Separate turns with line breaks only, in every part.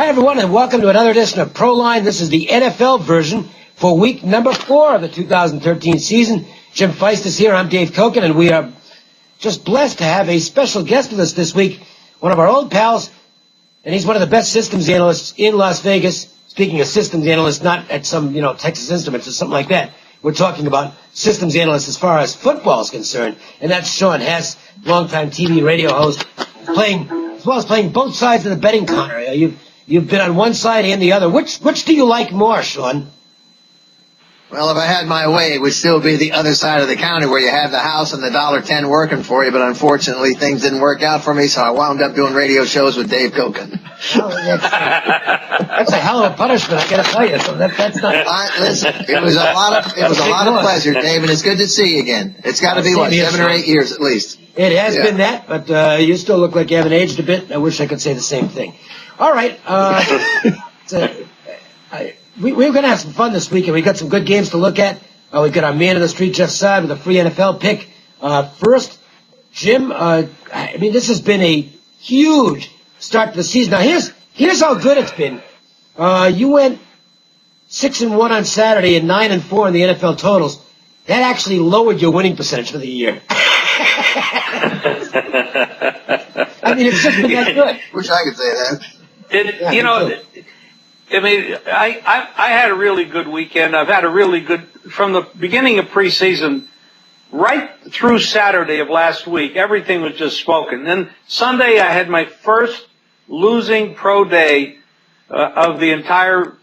Hi, everyone, and welcome to another edition of Proline. This is the NFL version for week number 4 of the 2013 season. Jim Feist is here. I'm Dave Cokin, and we are just blessed to have a special guest with us this week, one of our old pals, and he's one of the best systems analysts in Las Vegas. Speaking of systems analysts, not at some, Texas Instruments or something like that. We're talking about systems analysts as far as football is concerned, and that's Shaun Hess, longtime TV radio host, as well as playing both sides of the betting counter. You've been on one side and the other. Which do you like more, Shaun?
Well, if I had my way, it would still be the other side of the counter where you have the house and the $1.10 working for you, but unfortunately things didn't work out for me, so I wound up doing radio shows with Dave Cokin.
Oh, that's a hell of a punishment, I gotta tell you. So that's not...
Listen, it was a lot of pleasure, Dave, and it's good to see you again. It's got to be, 7 or 8 years at least. It
has been that, but you still look like you haven't aged a bit. I wish I could say the same thing. All right. We're going to have some fun this weekend. We've got some good games to look at. We've got our man of the street, Jeff Side, with a free NFL pick. First, Jim, this has been a huge start to the season. Now, here's how good it's been. You went 6-1 on Saturday and 9-4 in the NFL totals. That actually lowered your winning percentage for the year. It's just been that good.
Wish I could say that.
I had a really good weekend. I've had a really good, from the beginning of preseason, right through Saturday of last week, everything was just smoking. Then Sunday, I had my first losing pro day of the entire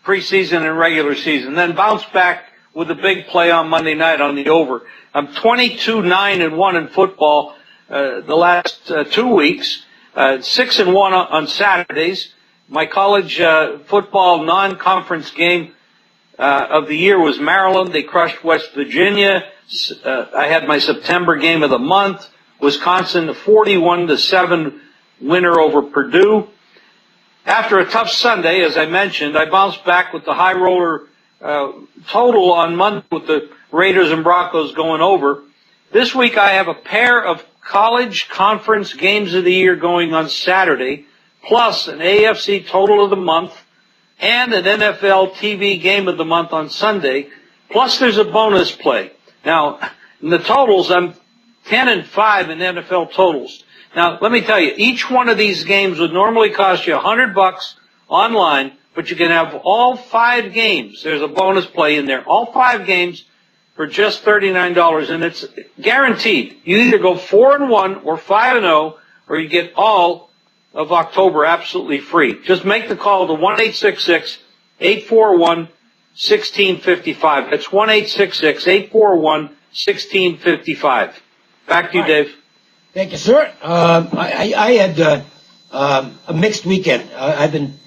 preseason and regular season. Then bounced back with a big play on Monday night on the over. I'm 22-9-1 in football the last 2 weeks, 6-1 on Saturdays. My college football non-conference game of the year was Maryland. They crushed West Virginia. I had my September game of the month. Wisconsin, 41-7 winner over Purdue. After a tough Sunday, as I mentioned, I bounced back with the high roller total on Monday with the Raiders and Broncos going over. This week I have a pair of college conference games of the year going on Saturday, plus an AFC total of the month and an NFL TV game of the month on Sunday. Plus there's a bonus play. Now, in the totals, I'm 10-5 in NFL totals. Now, let me tell you, each one of these games would normally cost you $100 online, but you can have all 5 games. There's a bonus play in there. All 5 games for just $39, and it's guaranteed. You either go 4-1 or 5-0, or you get all of October absolutely free. Just make the call to 1-866-841-1655. That's 1-866-841-1655. Back to you, Dave.
Thank you, sir. I had a mixed weekend. I've been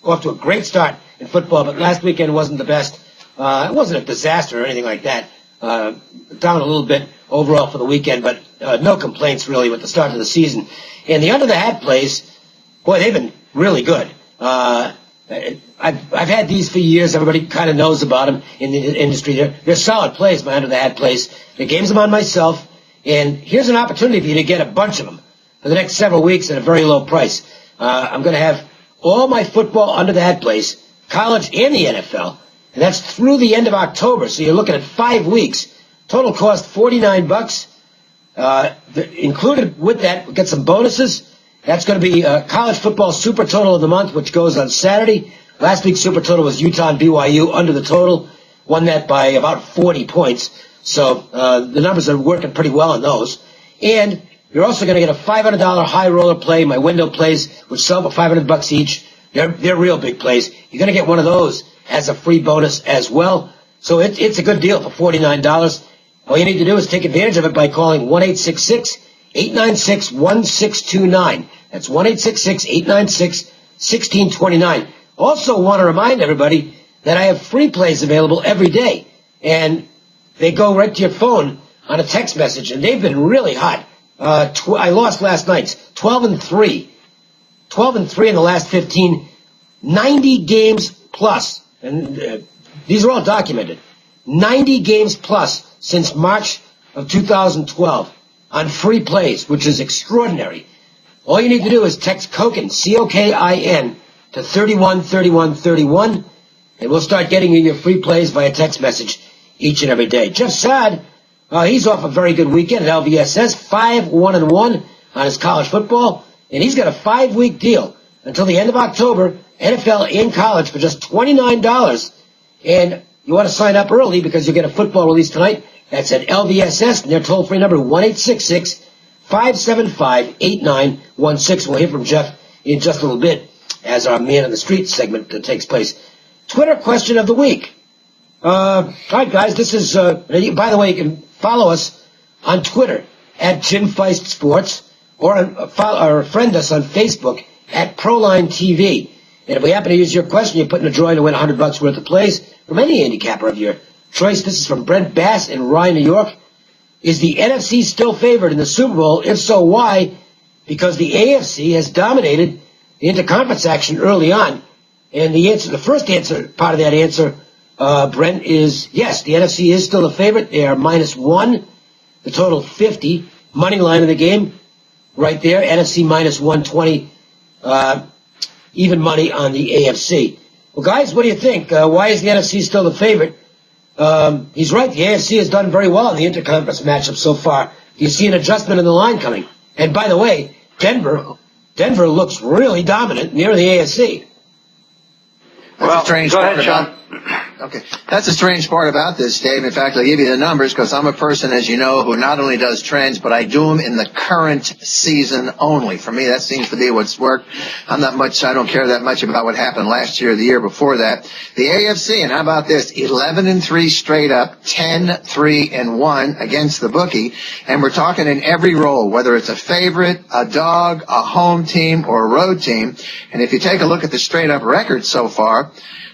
off to a great start in football, but last weekend wasn't the best. It wasn't a disaster or anything like that. Down a little bit overall for the weekend, but no complaints really with the start of the season. And the under the hat plays, boy, they've been really good. I've had these for years. Everybody kind of knows about them in the industry. They're solid plays, my under the hat plays. The games I'm on myself, and here's an opportunity for you to get a bunch of them for the next several weeks at a very low price. I'm going to have all my football under the hat plays, college and the NFL. And that's through the end of October, so you're looking at 5 weeks. Total cost $49. Included with that, we get some bonuses. That's going to be college football super total of the month, which goes on Saturday. Last week's super total was Utah and BYU under the total. Won that by about 40 points. So the numbers are working pretty well on those. And you're also going to get a $500 high roller play, my window plays, which sell for $500 each. They're real big plays. You're going to get one of those as a free bonus as well. So it's a good deal for $49. All you need to do is take advantage of it by calling 1-866-896-1629. That's 1-866-896-1629. Also want to remind everybody that I have free plays available every day. And they go right to your phone on a text message, and they've been really hot. I lost last night's 12-3. 12-3 in the last 15. 90 games plus. And these are all documented. 90 games plus since March of 2012 on free plays, which is extraordinary. All you need to do is text Cokin, C-O-K-I-N, to 313131, and we'll start getting you your free plays via text message each and every day. Jeff Saad, he's off a very good weekend at LVSS, 5-1-1 on his college football, and he's got a 5-week deal until the end of October, NFL and college, for just $29. And you want to sign up early because you'll get a football release tonight. That's at LVSS, and their toll-free number, 1-866-575-8916. We'll hear from Jeff in just a little bit as our Man on the Street segment takes place. Twitter question of the week. All right, guys, this is, by the way, you can follow us on Twitter at JimFeistSports or friend us on Facebook at Proline TV. And if we happen to use your question, you put in a drawing to win $100 worth of plays from any handicapper of your choice. This is from Brent Bass in Rye, New York. Is the NFC still favored in the Super Bowl? If so, why? Because the AFC has dominated the interconference action early on. And the first answer, part of that answer, Brent, is yes, the NFC is still a favorite. They are -1, the total 50. Money line of the game right there, NFC -120, even money on the AFC. Well, guys, what do you think? Why is the NFC still the favorite? He's right. The AFC has done very well in the interconference matchup so far. Do you see an adjustment in the line coming? And by the way, Denver looks really dominant near the AFC.
That's a strange
go
part
ahead, Shaun.
Okay. That's a strange part about this, Dave. In fact, I'll give you the numbers because I'm a person, as you know, who not only does trends, but I do them in the current season only. For me, that seems to be what's worked. I don't care that much about what happened last year or the year before that. The AFC, and how about this? 11-3 straight up, 10-3-1 against the bookie. And we're talking in every role, whether it's a favorite, a dog, a home team, or a road team. And if you take a look at the straight up record so far,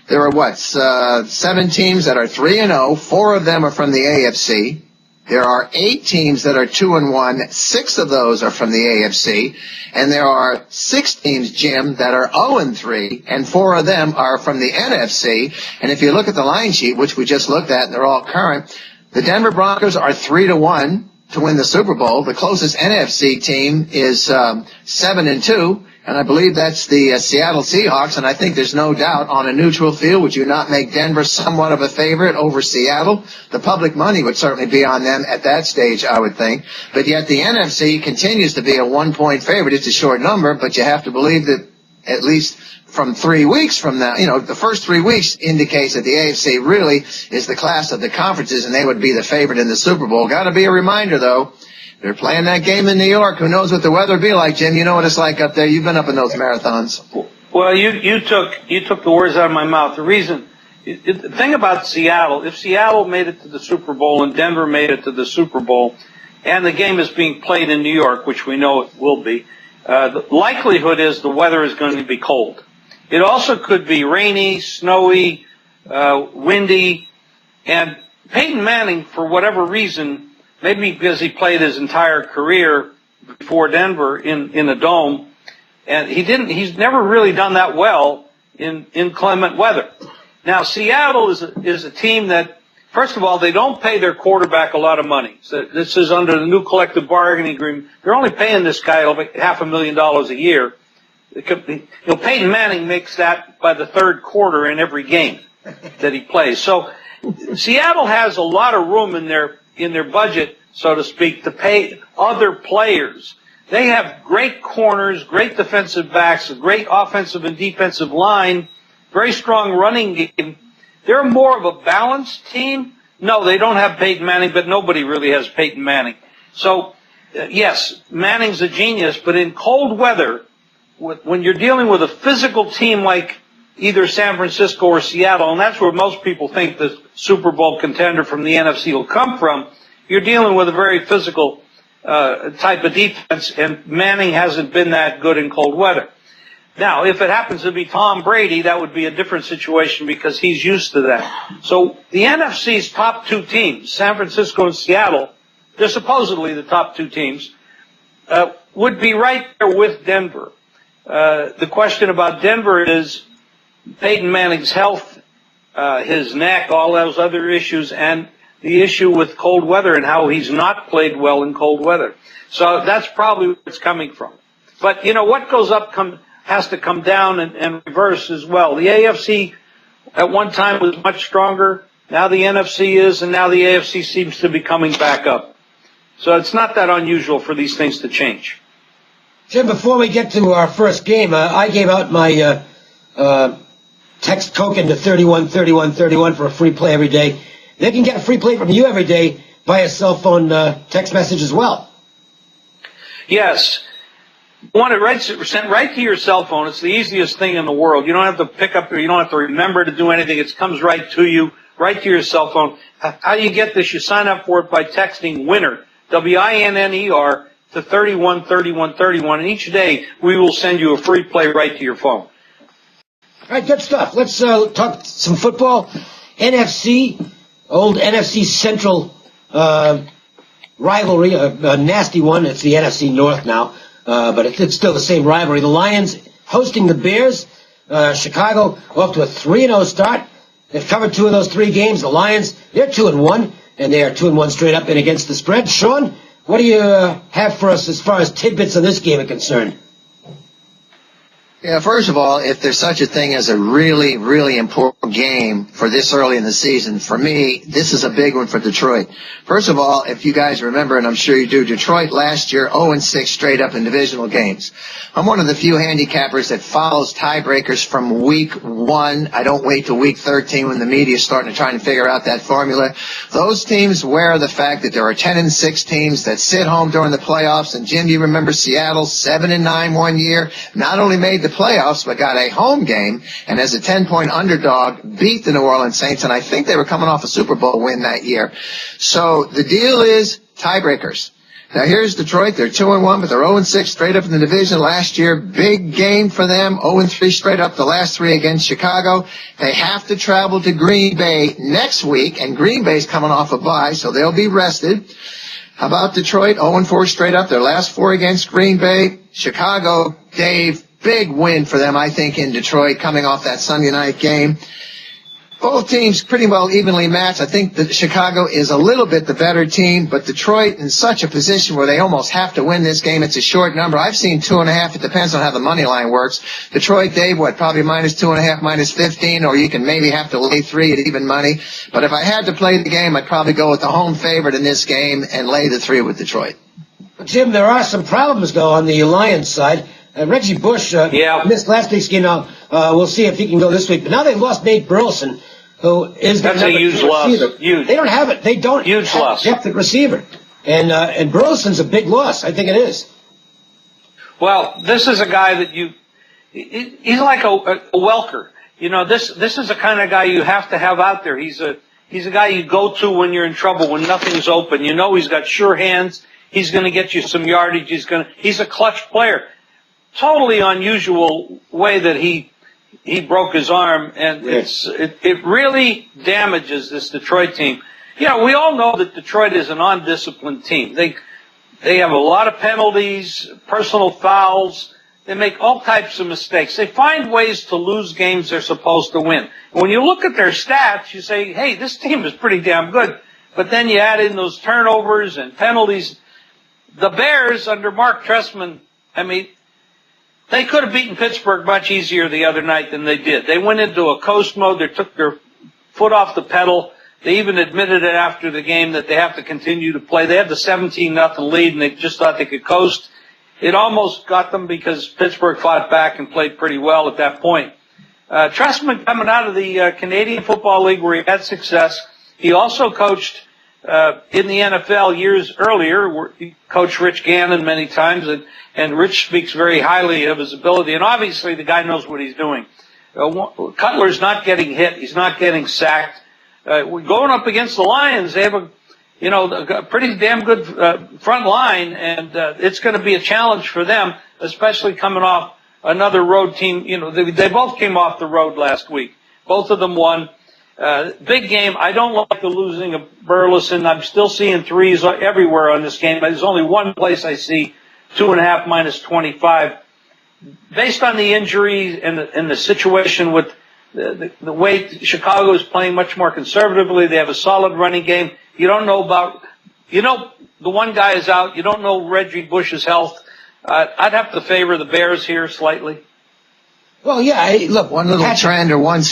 there are 7 teams that are 3-0. 4 of them are from the AFC. There are 8 teams that are 2-1. 6 of those are from the AFC. And there are 6 teams, Jim, that are 0-3, and 4 of them are from the NFC. And if you look at the line sheet, which we just looked at, and they're all current, the Denver Broncos are 3-1 to win the Super Bowl. The closest NFC team is 7-2. And I believe that's the Seattle Seahawks, and I think there's no doubt on a neutral field, would you not make Denver somewhat of a favorite over Seattle? The public money would certainly be on them at that stage, I would think. But yet the NFC continues to be a 1-point favorite. It's a short number, but you have to believe that at least from 3 weeks from now, the first 3 weeks indicates that the AFC really is the class of the conferences, and they would be the favorite in the Super Bowl. Got to be a reminder, though. They're playing that game in New York. Who knows what the weather will be like, Jim? You know what it's like up there. You've been up in those marathons.
Well, you took the words out of my mouth. The thing about Seattle, if Seattle made it to the Super Bowl and Denver made it to the Super Bowl, and the game is being played in New York, which we know it will be, the likelihood is the weather is going to be cold. It also could be rainy, snowy, windy, and Peyton Manning, for whatever reason, maybe because he played his entire career before Denver in a dome, and he's never really done that well in inclement weather. Now, Seattle is a team that, first of all, they don't pay their quarterback a lot of money. So this is under the new collective bargaining agreement. They're only paying this guy over $500,000 a year. Peyton Manning makes that by the third quarter in every game that he plays. So Seattle has a lot of room in their budget, so to speak, to pay other players. They have great corners, great defensive backs, a great offensive and defensive line, very strong running game. They're more of a balanced team. No, they don't have Peyton Manning, but nobody really has Peyton Manning. So, yes, Manning's a genius, but in cold weather, when you're dealing with a physical team like either San Francisco or Seattle, and that's where most people think the Super Bowl contender from the NFC will come from, you're dealing with a very physical type of defense, and Manning hasn't been that good in cold weather. Now, if it happens to be Tom Brady, that would be a different situation because he's used to that. So the NFC's top 2 teams, San Francisco and Seattle, they're supposedly the top 2 teams, would be right there with Denver. The question about Denver is Peyton Manning's health, his neck, all those other issues, and the issue with cold weather and how he's not played well in cold weather. So that's probably where it's coming from. But, what goes up has to come down and reverse as well. The AFC at one time was much stronger. Now the NFC is, and now the AFC seems to be coming back up. So it's not that unusual for these things to change.
Jim, before we get to our first game, I gave out my text Cokin to 313131 for a free play every day. They can get a free play from you every day via cell phone text message as well.
Yes. You want it sent right to your cell phone. It's the easiest thing in the world. You don't have to pick up, or you don't have to remember to do anything. It comes right to you, right to your cell phone. How do you get this? You sign up for it by texting WINNER, WINNER, to 313131, and each day we will send you a free play right to your phone.
All right, good stuff. Let's talk some football. NFC, old NFC Central rivalry, a nasty one. It's the NFC North now, but it's still the same rivalry. The Lions hosting the Bears. Chicago off to a 3-0 start. They've covered 2 of those 3 games. The Lions, they're 2-1, and they are 2-1 straight up and against the spread. Shaun, what do you have for us as far as tidbits of this game are concerned?
Yeah, first of all, if there's such a thing as a really, really important game for this early in the season, for me, this is a big one for Detroit. First of all, if you guys remember, and I'm sure you do, Detroit last year 0-6 straight up in divisional games. I'm one of the few handicappers that follows tiebreakers from week 1. I don't wait till week 13 when the media is starting to try and figure out that formula. Those teams wear the fact that there are 10-6 teams that sit home during the playoffs. And Jim, you remember Seattle 7-9 one year, not only made the playoffs, but got a home game, and as a 10-point underdog, beat the New Orleans Saints, and I think they were coming off a Super Bowl win that year. So the deal is tiebreakers. Now here's Detroit. They're 2-1, but they're 0-6 straight up in the division last year. Big game for them. 0-3 straight up the last 3 against Chicago. They have to travel to Green Bay next week, and Green Bay's coming off a bye, so they'll be rested. How about Detroit? 0-4 straight up. Their last 4 against Green Bay. Chicago, Dave, big win for them, I think, in Detroit, coming off that Sunday night game. Both teams pretty well evenly matched. I think that Chicago is a little bit the better team, but Detroit in such a position where they almost have to win this game. It's a short number. I've seen 2.5. It depends on how the money line works. Detroit, Dave, probably -2.5, -15, or you can maybe have to lay 3 at even money. But if I had to play the game, I'd probably go with the home favorite in this game and lay the 3 with Detroit.
Jim, there are some problems, though, on the Lions side. Reggie Bush missed last week's game. Now we'll see if he can go this week. But now they've lost Nate Burleson, who is
that's a huge loss. Huge.
They don't have it. They don't
huge
have
loss.
a depth at receiver, and Burleson's a big loss. I think it is.
Well, this is a guy that he's like a Welker. You know, this is the kind of guy you have to have out there. He's a guy you go to when you're in trouble, when nothing's open. You know, he's got sure hands. He's going to get you some yardage. He's a clutch player. Totally unusual way that he broke his arm, and it really damages this Detroit team. You know, we all know that Detroit is an undisciplined team. They have a lot of penalties, personal fouls. They make all types of mistakes. They find ways to lose games they're supposed to win. When you look at their stats, you say, hey, this team is pretty damn good. But then you add in those turnovers and penalties. The Bears under Mark Trestman, I mean, they could have beaten Pittsburgh much easier the other night than they did. They went into a coast mode. They took their foot off the pedal. They even admitted it after the game that they have to continue to play. They had the 17-0 lead, and they just thought they could coast. It almost got them because Pittsburgh fought back and played pretty well at that point. Trestman coming out of the Canadian Football League where he had success. He also coached in the NFL years earlier, where he coached Rich Gannon many times, and Rich speaks very highly of his ability. And obviously, the guy knows what he's doing. Cutler's not getting hit; he's not getting sacked. We're going up against the Lions. They have a pretty damn good front line, and it's going to be a challenge for them, especially coming off another road team. You know, they both came off the road last week. Both of them won. Big game. I don't like the losing of Burleson. I'm still seeing 3s everywhere on this game. There's only one place I see 2.5 -25. Based on the injury and the situation with the way Chicago is playing much more conservatively, they have a solid running game. You don't know the one guy is out. You don't know Reggie Bush's health. I'd have to favor the Bears here slightly.
Well, yeah. Look,
one little trend or one.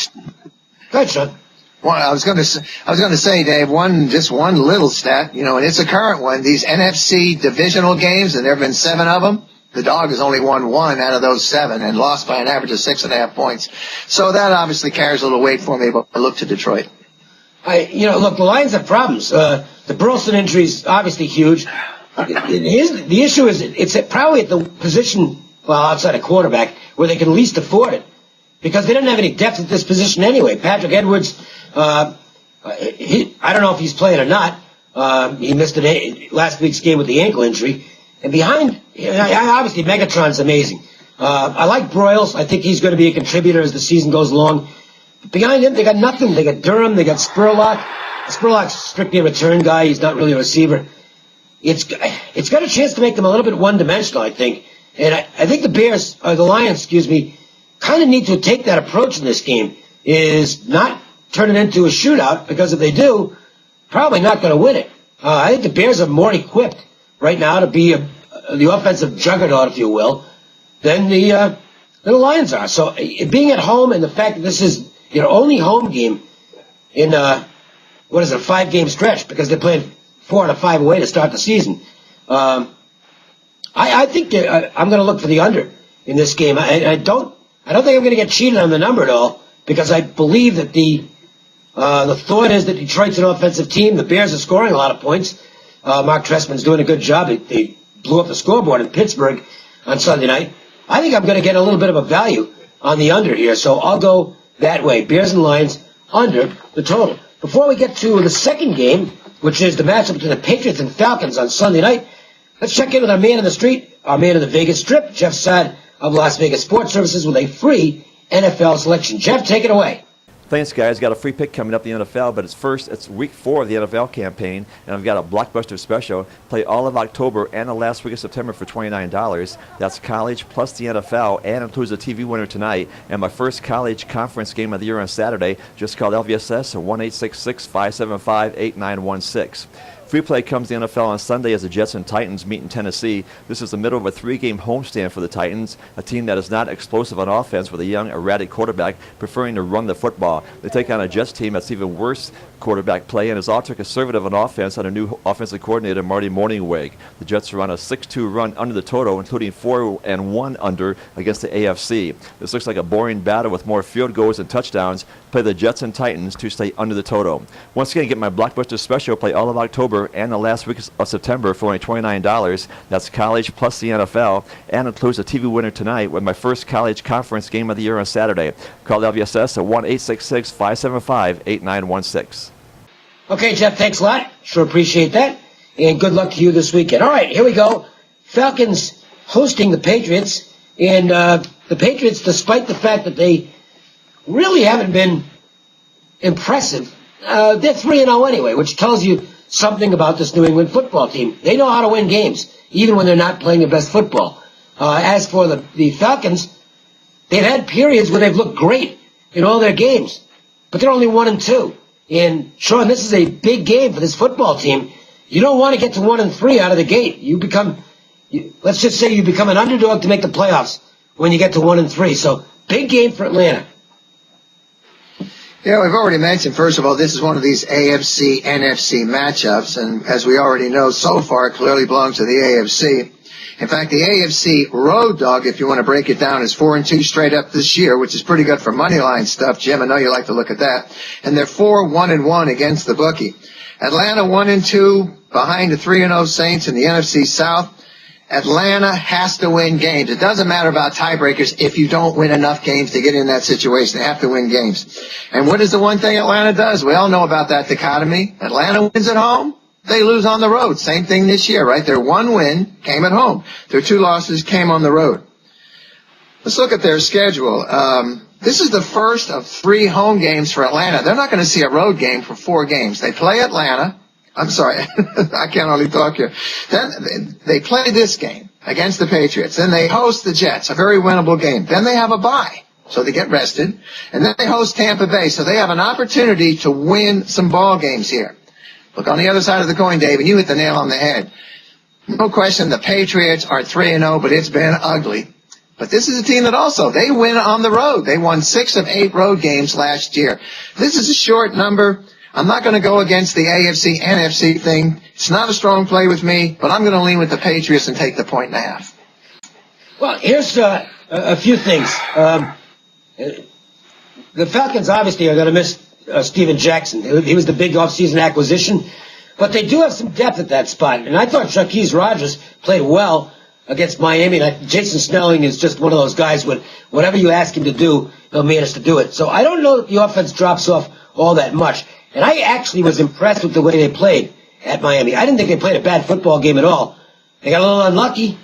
Go ahead, Shaun.
Well, I was going to say, Dave, just one little stat, and it's a current one. These NFC divisional games, and there have been 7 of them. The Dog has only won 1 out of those 7 and lost by an average of 6.5 points. So that obviously carries a little weight for me, but I look to Detroit.
Look, the Lions have problems. The Burleson injury is obviously huge. The issue is it's probably at the position, outside of quarterback, where they can least afford it. Because they don't have any depth at this position anyway. Patrick Edwards, I don't know if he's playing or not. He missed last week's game with the ankle injury. And behind, obviously, Megatron's amazing. I like Broyles. I think he's going to be a contributor as the season goes along. But behind him, they got nothing. They got Durham. They got Spurlock. Spurlock's strictly a return guy. He's not really a receiver. It's got a chance to make them a little bit one-dimensional, I think. And I think the Lions, kind of need to take that approach in this game, is not turn it into a shootout, because if they do, probably not going to win it. I think the Bears are more equipped right now to be the offensive juggernaut, if you will, than the Lions are. So being at home and the fact that this is your only home game in, a 5-game stretch, because they're playing 4 out of 5 away to start the season, I think I'm going to look for the under in this game. I don't think I'm going to get cheated on the number at all, because I believe that the thought is that Detroit's an offensive team. The Bears are scoring a lot of points. Mark Trestman's doing a good job. They blew up the scoreboard in Pittsburgh on Sunday night. I think I'm going to get a little bit of a value on the under here, so I'll go that way. Bears and Lions under the total. Before we get to the second game, which is the matchup between the Patriots and Falcons on Sunday night, let's check in with our man in the street, our man in the Vegas Strip, Jeff Saad of Las Vegas Sports Services, with a free NFL selection. Jeff, take it away.
Thanks, guys. Got a free pick coming up in the NFL, but it's week 4 of the NFL campaign, and I've got a blockbuster special. Play all of October and the last week of September for $29. That's college plus the NFL, and includes a TV winner tonight. And my first college conference game of the year on Saturday. Just call LVSS at 1-866-575-8916. Free play comes to the NFL on Sunday as the Jets and Titans meet in Tennessee. This is the middle of a 3-game homestand for the Titans, a team that is not explosive on offense with a young, erratic quarterback preferring to run the football. They take on a Jets team that's even worse quarterback play and is ultra conservative on offense under new offensive coordinator Marty Mornhinweg. The Jets are on a 6-2 run under the total, including 4-1 under against the AFC. This looks like a boring battle with more field goals and touchdowns. Play the Jets and Titans to stay under the total. Once again, get my blockbuster special. Play all of October and the last week of September for only $29. That's college plus the NFL, and includes a TV winner tonight with my first college conference game of the year on Saturday. Call LVSS at 1-866-575-8916.
Okay, Jeff, thanks a lot. Sure appreciate that. And good luck to you this weekend. All right, here we go. Falcons hosting the Patriots. And the Patriots, despite the fact that they really haven't been impressive, they're 3-0 anyway, which tells you something about this New England football team. They know how to win games, even when they're not playing their best football. As for the Falcons, they've had periods where they've looked great in all their games, but they're only 1-2. And Shaun, this is a big game for this football team. You don't want to get to 1-3 out of the gate. Let's just say you become an underdog to make the playoffs when you get to 1-3. So big game for Atlanta.
Yeah, we've already mentioned, first of all, this is one of these AFC-NFC matchups, and as we already know, so far it clearly belongs to the AFC. In fact, the AFC road dog, if you want to break it down, is 4-2 straight up this year, which is pretty good for money line stuff. Jim, I know you like to look at that. And they're 4-1-1 against the bookie. Atlanta 1-2 behind the 3-0 Saints in the NFC South. Atlanta has to win games. It doesn't matter about tiebreakers if you don't win enough games to get in that situation. They have to win games. And what is the one thing Atlanta does? We all know about that dichotomy. Atlanta wins at home. They lose on the road. Same thing this year, right? Their one win came at home. Their 2 losses came on the road. Let's look at their schedule. This is the first of 3 home games for Atlanta. They're not going to see a road game for 4 games. They play Atlanta. I'm sorry. I can't hardly talk here. Then they play this game against the Patriots. Then they host the Jets, a very winnable game. Then they have a bye, so they get rested. And then they host Tampa Bay, so they have an opportunity to win some ball games here. Look, on the other side of the coin, Dave, and you hit the nail on the head. No question, the Patriots are 3-0, but it's been ugly. But this is a team that also, they win on the road. They won 6 of 8 road games last year. This is a short number. I'm not going to go against the AFC, NFC thing. It's not a strong play with me, but I'm going to lean with the Patriots and take the 1.5.
Well, here's a few things. The Falcons obviously are going to miss Steven Jackson. He was the big offseason acquisition. But they do have some depth at that spot. And I thought Shaquille Rogers played well against Miami. And Jason Snelling is just one of those guys with whatever you ask him to do, he'll manage to do it. So I don't know that the offense drops off all that much. And I actually was impressed with the way they played at Miami. I didn't think they played a bad football game at all. They got a little unlucky.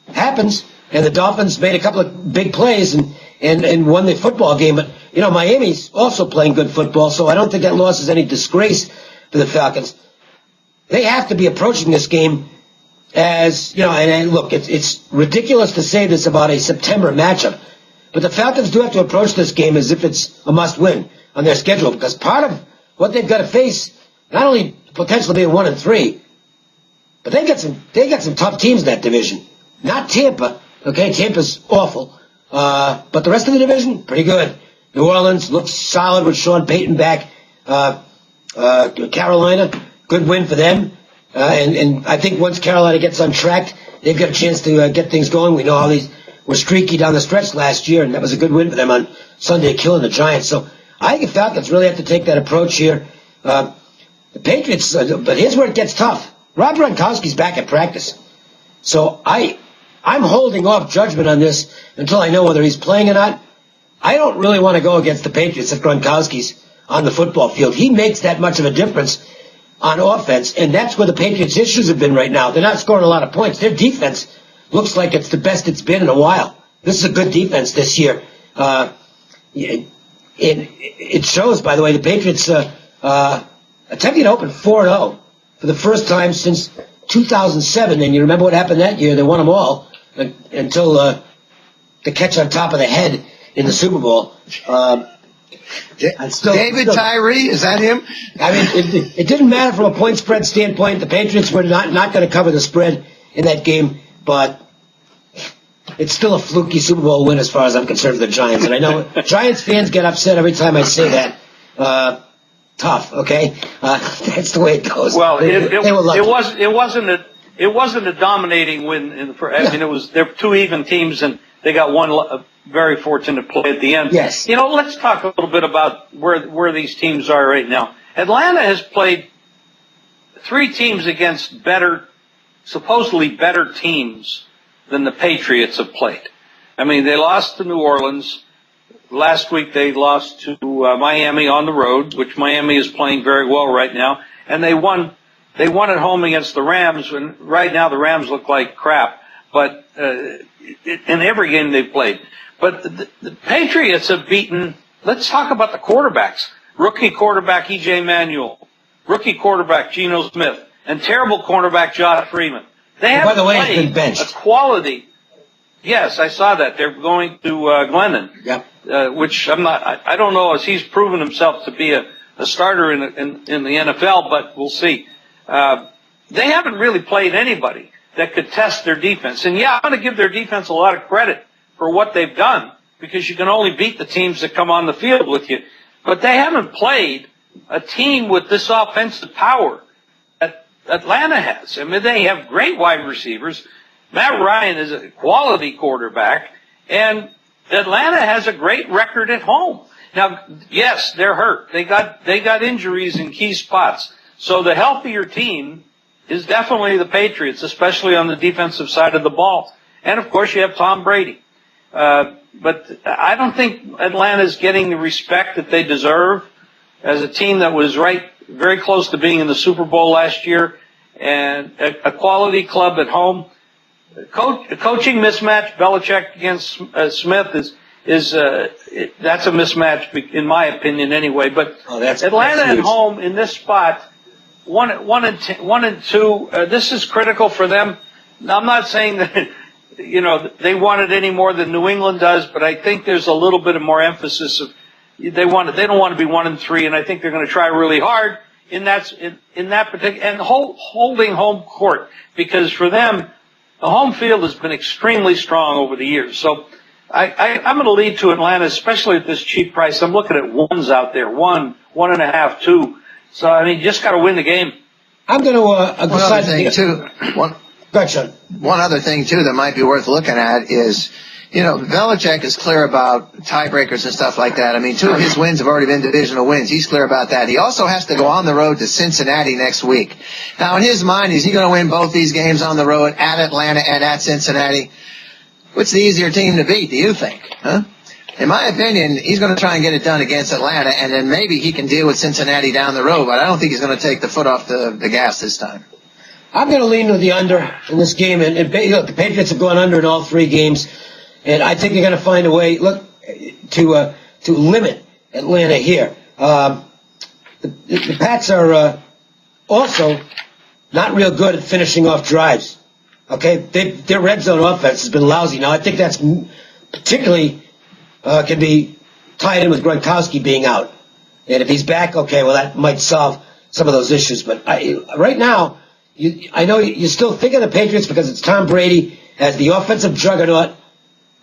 Happens. And the Dolphins made a couple of big plays and won the football game. But, Miami's also playing good football, so I don't think that loss is any disgrace to the Falcons. They have to be approaching this game as, and look, it's ridiculous to say this about a September matchup, but the Falcons do have to approach this game as if it's a must-win on their schedule, because part of what they've got to face, not only potentially being 1-3, but they got some tough teams in that division. Not Tampa, okay? Tampa's awful, but the rest of the division, pretty good. New Orleans looks solid with Sean Peyton back. Carolina, good win for them. And I think once Carolina gets on track, they've got a chance to get things going. We know how they were streaky down the stretch last year, and that was a good win for them on Sunday, killing the Giants. So I think the Falcons really have to take that approach here. The Patriots, but here's where it gets tough. Rob Gronkowski's back at practice. So I'm holding off judgment on this until I know whether he's playing or not. I don't really want to go against the Patriots if Gronkowski's on the football field. He makes that much of a difference on offense, and that's where the Patriots' issues have been right now. They're not scoring a lot of points. Their defense looks like it's the best it's been in a while. This is a good defense this year. It shows, by the way, the Patriots attempting to open 4-0 for the first time since 2007, and you remember what happened that year. They won them all until the catch on top of the head in the Super Bowl.
David Tyree, is that him?
I mean, it didn't matter from a point spread standpoint. The Patriots were not going to cover the spread in that game, but it's still a fluky Super Bowl win as far as I'm concerned for the Giants. And I know Giants fans get upset every time I say that. Tough, okay? That's the way it goes.
Well, it wasn't a dominating win. It was they're two even teams, and they got one very fortunate play at the end.
Yes.
Let's talk a little bit about where these teams are right now. Atlanta has played 3 teams against supposedly better teams than the Patriots have played. I mean, they lost to New Orleans. Last week they lost to Miami on the road, which Miami is playing very well right now. And they won at home against the Rams, and right now the Rams look like crap. But in every game they've played. But the Patriots have beaten, let's talk about the quarterbacks. Rookie quarterback E.J. Manuel, rookie quarterback Geno Smith, and terrible cornerback Josh Freeman. They haven't played a quality. Yes, I saw that. They're going to Glennon, which I don't know as he's proven himself to be a starter in the NFL, but we'll see. They haven't really played anybody that could test their defense. And I'm going to give their defense a lot of credit for what they've done, because you can only beat the teams that come on the field with you. But they haven't played a team with this offensive power that Atlanta has. I mean, they have great wide receivers. Matt Ryan is a quality quarterback, and Atlanta has a great record at home. Now, yes, they're hurt. They got injuries in key spots. So the healthier team is definitely the Patriots, especially on the defensive side of the ball. And, of course, you have Tom Brady. But I don't think Atlanta's getting the respect that they deserve as a team that was very close to being in the Super Bowl last year, and a quality club at home. Coaching mismatch, Belichick against Smith is that's a mismatch in my opinion anyway. But Atlanta at home in this spot, 1-2. This is critical for them. Now, I'm not saying that they want it any more than New England does, but I think there's a little bit of more emphasis of they don't want to be 1-3, and I think they're going to try really hard in that particular and holding home court, because for them the home field has been extremely strong over the years. So I'm going to lead to Atlanta, especially at this cheap price. I'm looking at ones out there, 1, 1.5, 2. So, I mean, you just got to win the game.
I'm going to
One other thing, too.
Gotcha.
One other thing, too, that might be worth looking at is, Belichick is clear about tiebreakers and stuff like that. I mean, 2 of his wins have already been divisional wins. He's clear about that. He also has to go on the road to Cincinnati next week. Now, in his mind, is he going to win both these games on the road at Atlanta and at Cincinnati? What's the easier team to beat, do you think? Huh? In my opinion, he's going to try and get it done against Atlanta, and then maybe he can deal with Cincinnati down the road, but I don't think he's going to take the foot off the gas this time.
I'm going to lean with the under in this game. And the Patriots have gone under in all 3 games. And I think they're going to find a way, to limit Atlanta here. The Pats are also not real good at finishing off drives. Okay, their red zone offense has been lousy. Now I think that's particularly can be tied in with Gronkowski being out. And if he's back, okay, well that might solve some of those issues. But right now, I know you still think of the Patriots because it's Tom Brady as the offensive juggernaut.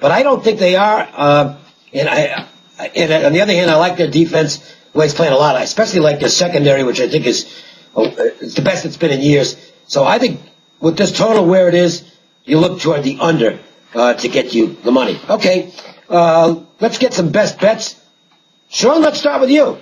But I don't think they are. And on the other hand, I like their defense. The way it's playing a lot. I especially like their secondary, which I think is it's the best it's been in years. So I think with this total where it is, you look toward the under to get you the money. Okay, let's get some best bets. Shaun, let's start with you.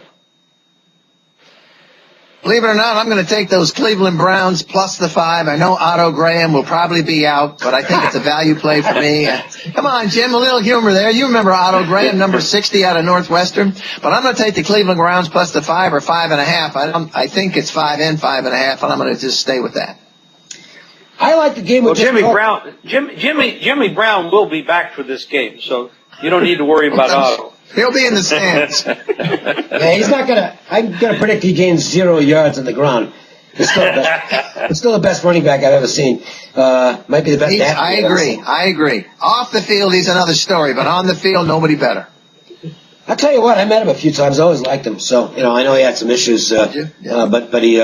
Believe it or not, I'm going to take those Cleveland Browns plus the 5. I know Otto Graham will probably be out, but I think it's a value play for me. Come on, Jim, a little humor there. You remember Otto Graham, number 60 out of Northwestern. But I'm going to take the Cleveland Browns plus the 5 or 5.5. I think it's 5 and 5.5, and I'm going to just stay with that.
I like the game with
Jimmy Brown will be back for this game, so you don't need to worry about Otto.
He'll be in the stands.
Yeah, he's not gonna. I'm gonna predict he gains 0 yards on the ground. It's still the best running back I've ever seen. Might be the best.
I agree. Off the field, he's another story, but on the field, nobody better.
I'll tell you what. I met him a few times. I always liked him. So I know he had some issues. But he.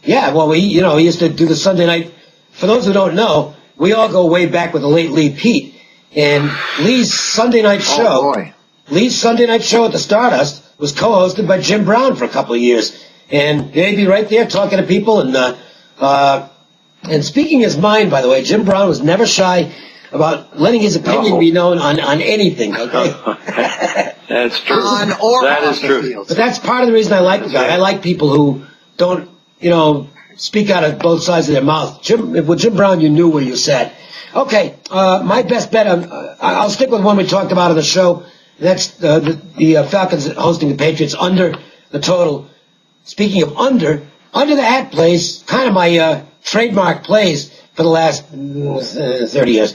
Well, he used to do the Sunday night. For those who don't know, we all go way back with the late Lee Pete and Lee's Sunday night show.
Oh boy.
Lee's Sunday night show at the Stardust was co-hosted by Jim Brown for a couple of years. And they'd be right there talking to people. And speaking his mind, by the way, Jim Brown was never shy about letting his opinion be known on anything. Okay?
That's true.
On or
that
off
is
the
true.
field.
But that's part of the reason I like the guy. I like people who don't, speak out of both sides of their mouth. With Jim Brown, you knew where you sat. Okay, my best bet, I'll stick with one we talked about on the show. That's the Falcons hosting the Patriots under the total. Speaking of under the hat plays, kind of my trademark plays for the last 30 years.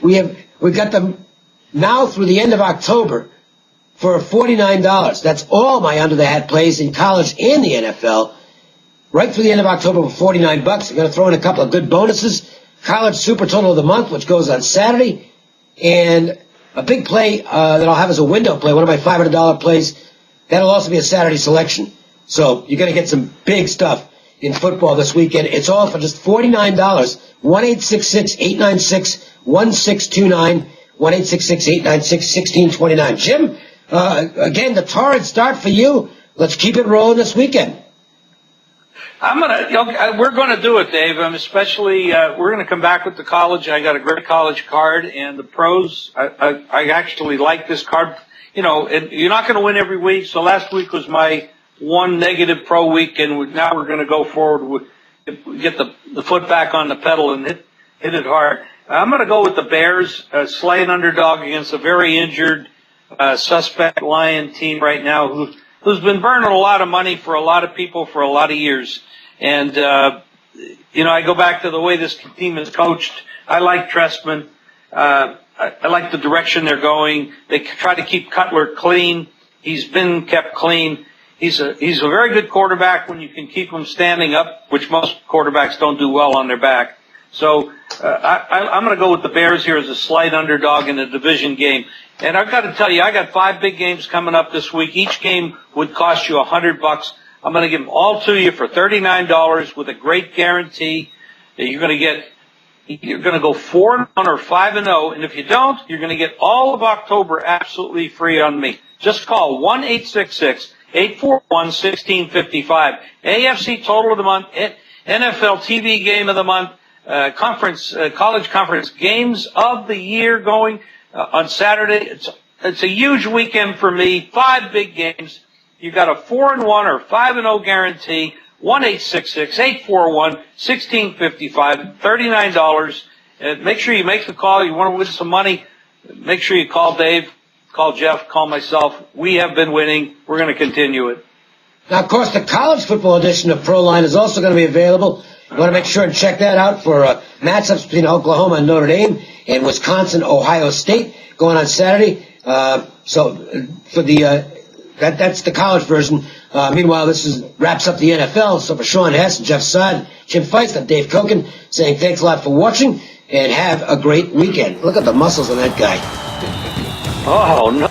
We've got them now through the end of October for $49. That's all my under the hat plays in college and the NFL. Right through the end of October for $49. I'm going to throw in a couple of good bonuses. College Super Total of the Month, which goes on Saturday. And a big play that I'll have as a window play, one of my $500 plays. That'll also be a Saturday selection. So you're going to get some big stuff in football this weekend. It's all for just $49. 1-866-896-1629. 1-866-896-1629. Jim, again, the torrid start for you. Let's keep it rolling this weekend.
We're going to do it, Dave. Especially, we're going to come back with the college. I got a great college card, and the pros. I actually like this card. You're not going to win every week. So last week was my one negative pro week, and now we're going to go forward get the foot back on the pedal and hit it hard. I'm going to go with the Bears, slight underdog against a very injured, suspect Lion team right now who's been burning a lot of money for a lot of people for a lot of years. And, I go back to the way this team is coached. I like Trestman. I like the direction they're going. They try to keep Cutler clean. He's been kept clean. He's a very good quarterback when you can keep him standing up, which most quarterbacks don't do well on their back. So, I'm going to go with the Bears here as a slight underdog in a division game. And I've got to tell you, I got 5 big games coming up this week. Each game would cost you $100. I'm going to give them all to you for $39 with a great guarantee. You're going to go 4-1 or 5-0, and if you don't, you're going to get all of October absolutely free on me. Just call 1-866-841-1655. AFC total of the month, NFL TV game of the month, college conference games of the year going on Saturday. It's a huge weekend for me. 5 big games. You got a 4-1 or 5-0 guarantee. 1-866-841-1655. $39. Make sure you make the call. You want to win some money. Make sure you call Dave, call Jeff, call myself. We have been winning. We're going to continue it.
Now, of course, the college football edition of Proline is also going to be available. You want to make sure and check that out for matchups between Oklahoma and Notre Dame and Wisconsin, Ohio State going on Saturday. So for the that's the college version. Meanwhile, this wraps up the NFL. So for Shaun, Hess, and Jeff Sod, Jim Feist, I'm Dave Cokin saying thanks a lot for watching and have a great weekend. Look at the muscles on that guy.
Oh, no.